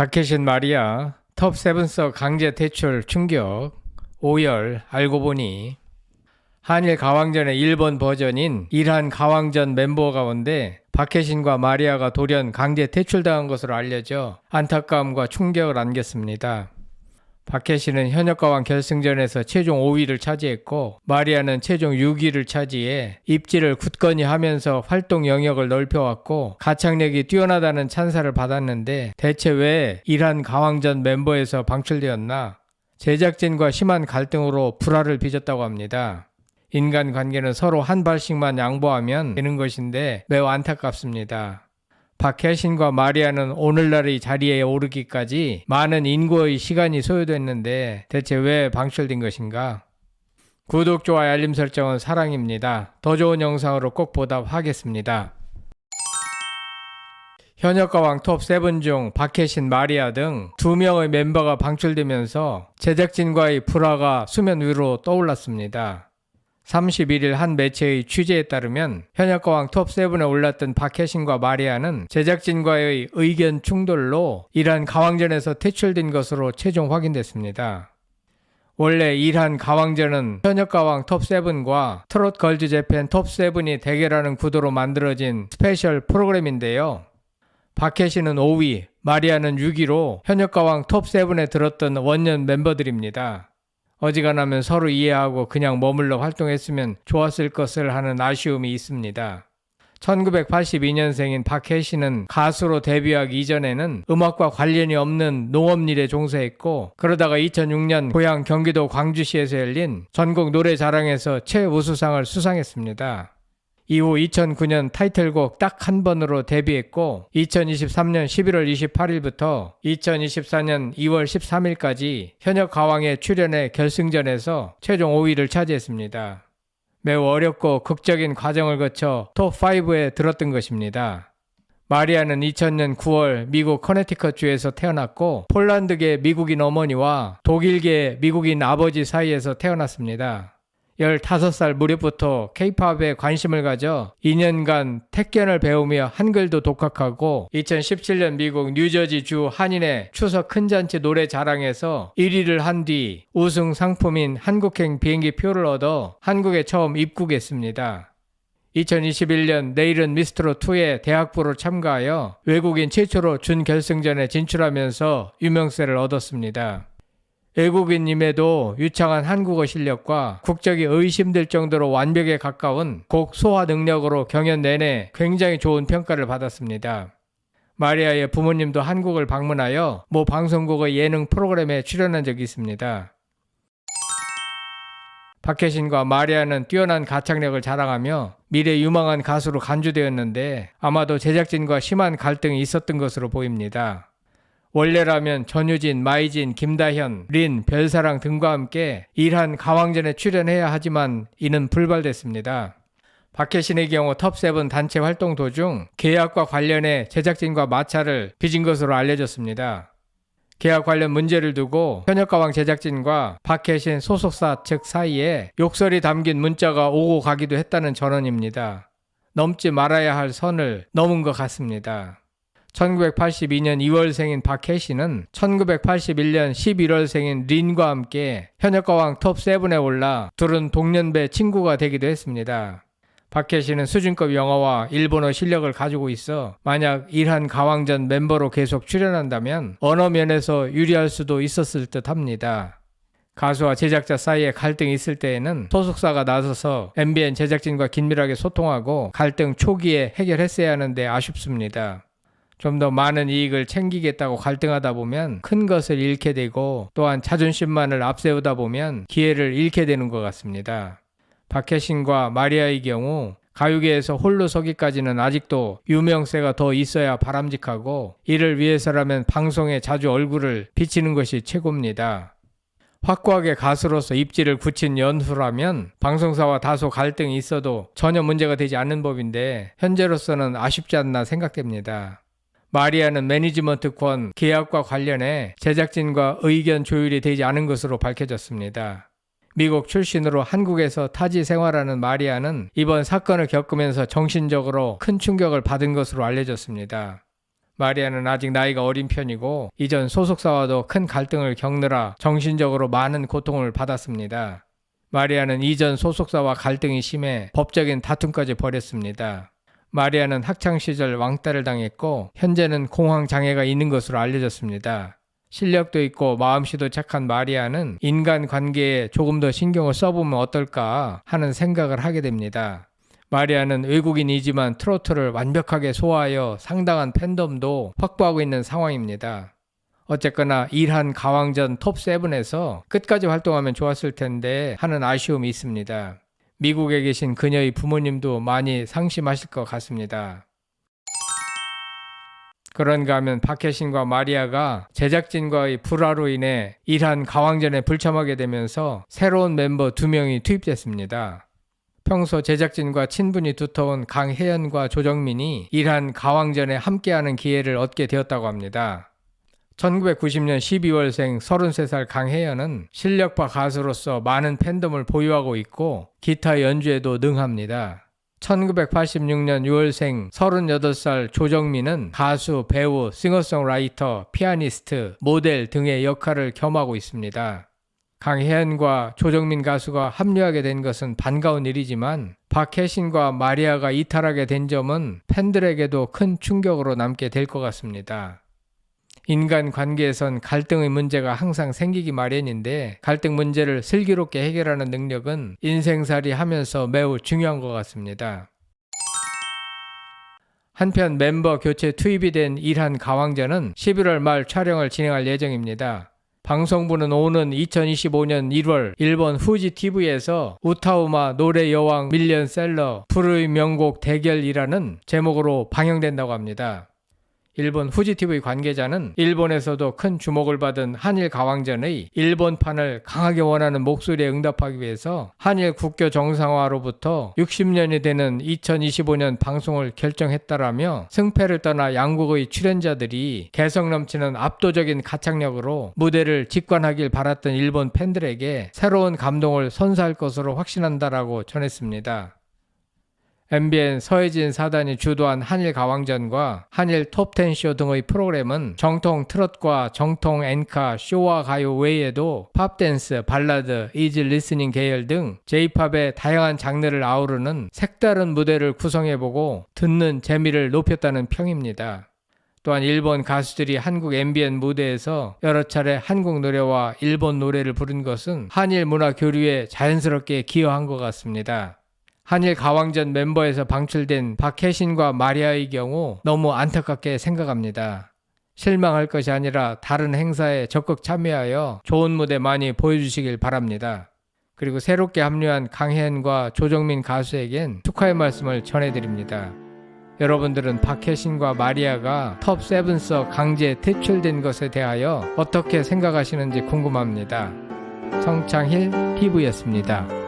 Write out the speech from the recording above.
박혜신 마리아 톱7서 강제 퇴출 충격 5열 알고 보니 한일 가왕전의 일본 버전인 일한 가왕전 멤버 가운데 박혜신과 마리아가 돌연 강제 퇴출당한 것으로 알려져 안타까움과 충격을 안겼습니다. 박혜신은 현역가왕 결승전에서 최종 5위를 차지했고 마리아는 최종 6위를 차지해 입지를 굳건히 하면서 활동 영역을 넓혀왔고 가창력이 뛰어나다는 찬사를 받았는데 대체 왜 일한 가왕전 멤버에서 방출되었나? 제작진과 심한 갈등으로 불화를 빚었다고 합니다. 인간관계는 서로 한 발씩만 양보하면 되는 것인데 매우 안타깝습니다. 박혜신과 마리아는 오늘날 이 자리에 오르기까지 많은 인고의 시간이 소요됐는데 대체 왜 방출된 것인가? 구독, 좋아요, 알림 설정은 사랑입니다. 더 좋은 영상으로 꼭 보답하겠습니다. 현역가왕 톱7 중 박혜신, 마리아 등 2명의 멤버가 방출되면서 제작진과의 불화가 수면 위로 떠올랐습니다. 31일 한 매체의 취재에 따르면 현역가왕 톱7에 올랐던 박혜신과 마리아는 제작진과의 의견 충돌로 일한 가왕전에서 퇴출된 것으로 최종 확인됐습니다. 원래 일한 가왕전은 현역가왕 톱7과 트롯 걸즈 재팬 톱7이 대결하는 구도로 만들어진 스페셜 프로그램인데요. 박혜신은 5위, 마리아는 6위로 현역가왕 톱7에 들었던 원년 멤버들입니다. 어지간하면 서로 이해하고 그냥 머물러 활동했으면 좋았을 것을 하는 아쉬움이 있습니다. 1982년생인 박혜신은 가수로 데뷔하기 이전에는 음악과 관련이 없는 농업일에 종사했고 그러다가 2006년 고향 경기도 광주시에서 열린 전국 노래자랑에서 최우수상을 수상했습니다. 이후 2009년 타이틀곡 딱 한 번으로 데뷔했고 2023년 11월 28일부터 2024년 2월 13일까지 현역 가왕에 출연해 결승전에서 최종 5위를 차지했습니다. 매우 어렵고 극적인 과정을 거쳐 톱5에 들었던 것입니다. 마리아는 2000년 9월 미국 커네티컷주에서 태어났고 폴란드계 미국인 어머니와 독일계 미국인 아버지 사이에서 태어났습니다. 15살 무렵부터 K-팝에 관심을 가져 2년간 태권을 배우며 한글도 독학하고 2017년 미국 뉴저지주 한인의 추석 큰잔치 노래자랑에서 1위를 한 뒤 우승 상품인 한국행 비행기 표를 얻어 한국에 처음 입국했습니다. 2021년 내일은 미스트롯2에 대학부로 참가하여 외국인 최초로 준결승전에 진출하면서 유명세를 얻었습니다. 외국인임에도 유창한 한국어 실력과 국적이 의심될 정도로 완벽에 가까운 곡 소화 능력으로 경연 내내 굉장히 좋은 평가를 받았습니다. 마리아의 부모님도 한국을 방문하여 모 방송국의 예능 프로그램에 출연한 적이 있습니다. 박혜신과 마리아는 뛰어난 가창력을 자랑하며 미래 유망한 가수로 간주되었는데 아마도 제작진과 심한 갈등이 있었던 것으로 보입니다. 원래라면 전유진, 마이진, 김다현, 린, 별사랑 등과 함께 일한 가왕전에 출연해야 하지만 이는 불발됐습니다. 박혜신의 경우 톱7 단체 활동 도중 계약과 관련해 제작진과 마찰을 빚은 것으로 알려졌습니다. 계약 관련 문제를 두고 현역가왕 제작진과 박혜신 소속사 측 사이에 욕설이 담긴 문자가 오고 가기도 했다는 전언입니다. 넘지 말아야 할 선을 넘은 것 같습니다. 1982년 2월생인 박혜신은 1981년 11월생인 린과 함께 현역가왕 톱7에 올라 둘은 동년배 친구가 되기도 했습니다. 박혜신은 수준급 영어와 일본어 실력을 가지고 있어 만약 일한 가왕전 멤버로 계속 출연한다면 언어 면에서 유리할 수도 있었을 듯 합니다. 가수와 제작자 사이에 갈등이 있을 때에는 소속사가 나서서 MBN 제작진과 긴밀하게 소통하고 갈등 초기에 해결했어야 하는데 아쉽습니다. 좀 더 많은 이익을 챙기겠다고 갈등하다 보면 큰 것을 잃게 되고 또한 자존심만을 앞세우다 보면 기회를 잃게 되는 것 같습니다. 박혜신과 마리아의 경우 가요계에서 홀로 서기까지는 아직도 유명세가 더 있어야 바람직하고 이를 위해서라면 방송에 자주 얼굴을 비치는 것이 최고입니다. 확고하게 가수로서 입지를 굳힌 연후라면 방송사와 다소 갈등이 있어도 전혀 문제가 되지 않는 법인데 현재로서는 아쉽지 않나 생각됩니다. 마리아는 매니지먼트권 계약과 관련해 제작진과 의견 조율이 되지 않은 것으로 밝혀졌습니다. 미국 출신으로 한국에서 타지 생활하는 마리아는 이번 사건을 겪으면서 정신적으로 큰 충격을 받은 것으로 알려졌습니다. 마리아는 아직 나이가 어린 편이고 이전 소속사와도 큰 갈등을 겪느라 정신적으로 많은 고통을 받았습니다. 마리아는 이전 소속사와 갈등이 심해 법적인 다툼까지 벌였습니다. 마리아는 학창시절 왕따를 당했고 현재는 공황장애가 있는 것으로 알려졌습니다. 실력도 있고 마음씨도 착한 마리아는 인간관계에 조금 더 신경을 써보면 어떨까 하는 생각을 하게 됩니다. 마리아는 외국인이지만 트로트를 완벽하게 소화하여 상당한 팬덤도 확보하고 있는 상황입니다. 어쨌거나 일한 가왕전 톱7에서 끝까지 활동하면 좋았을 텐데 하는 아쉬움이 있습니다. 미국에 계신 그녀의 부모님도 많이 상심하실 것 같습니다. 그런가 하면 박혜신과 마리아가 제작진과의 불화로 인해 일한 가왕전에 불참하게 되면서 새로운 멤버 2명이 투입됐습니다. 평소 제작진과 친분이 두터운 강혜연과 조정민이 일한 가왕전에 함께하는 기회를 얻게 되었다고 합니다. 1990년 12월생 33살 강혜연은 실력파 가수로서 많은 팬덤을 보유하고 있고 기타 연주에도 능합니다. 1986년 6월생 38살 조정민은 가수, 배우, 싱어송라이터, 피아니스트, 모델 등의 역할을 겸하고 있습니다. 강혜연과 조정민 가수가 합류하게 된 것은 반가운 일이지만 박혜신과 마리아가 이탈하게 된 점은 팬들에게도 큰 충격으로 남게 될 것 같습니다. 인간관계에선 갈등의 문제가 항상 생기기 마련인데 갈등 문제를 슬기롭게 해결하는 능력은 인생살이 하면서 매우 중요한 것 같습니다. 한편 멤버 교체 투입이 된 일한 가왕전은 11월 말 촬영을 진행할 예정입니다. 방송부는 오는 2025년 1월 일본 후지 TV에서 우타우마 노래 여왕 밀리언셀러 불의 명곡 대결이라는 제목으로 방영된다고 합니다. 일본 후지TV 관계자는 일본에서도 큰 주목을 받은 한일 가왕전의 일본판을 강하게 원하는 목소리에 응답하기 위해서 한일 국교 정상화로부터 60년이 되는 2025년 방송을 결정했다라며 승패를 떠나 양국의 출연자들이 개성 넘치는 압도적인 가창력으로 무대를 직관하길 바랐던 일본 팬들에게 새로운 감동을 선사할 것으로 확신한다라고 전했습니다. MBN 서혜진 사단이 주도한 한일 가왕전과 한일 톱10 쇼 등의 프로그램은 정통 트롯과 정통 엔카, 쇼와 가요 외에도 팝댄스, 발라드, 이지 리스닝 계열 등 J-팝의 다양한 장르를 아우르는 색다른 무대를 구성해보고 듣는 재미를 높였다는 평입니다. 또한 일본 가수들이 한국 MBN 무대에서 여러 차례 한국 노래와 일본 노래를 부른 것은 한일 문화 교류에 자연스럽게 기여한 것 같습니다. 한일 가왕전 멤버에서 방출된 박혜신과 마리아의 경우 너무 안타깝게 생각합니다. 실망할 것이 아니라 다른 행사에 적극 참여하여 좋은 무대 많이 보여주시길 바랍니다. 그리고 새롭게 합류한 강혜연과 조정민 가수에겐 축하의 말씀을 전해드립니다. 여러분들은 박혜신과 마리아가 톱7서 강제 퇴출된 것에 대하여 어떻게 생각하시는지 궁금합니다. 성창힐 TV였습니다.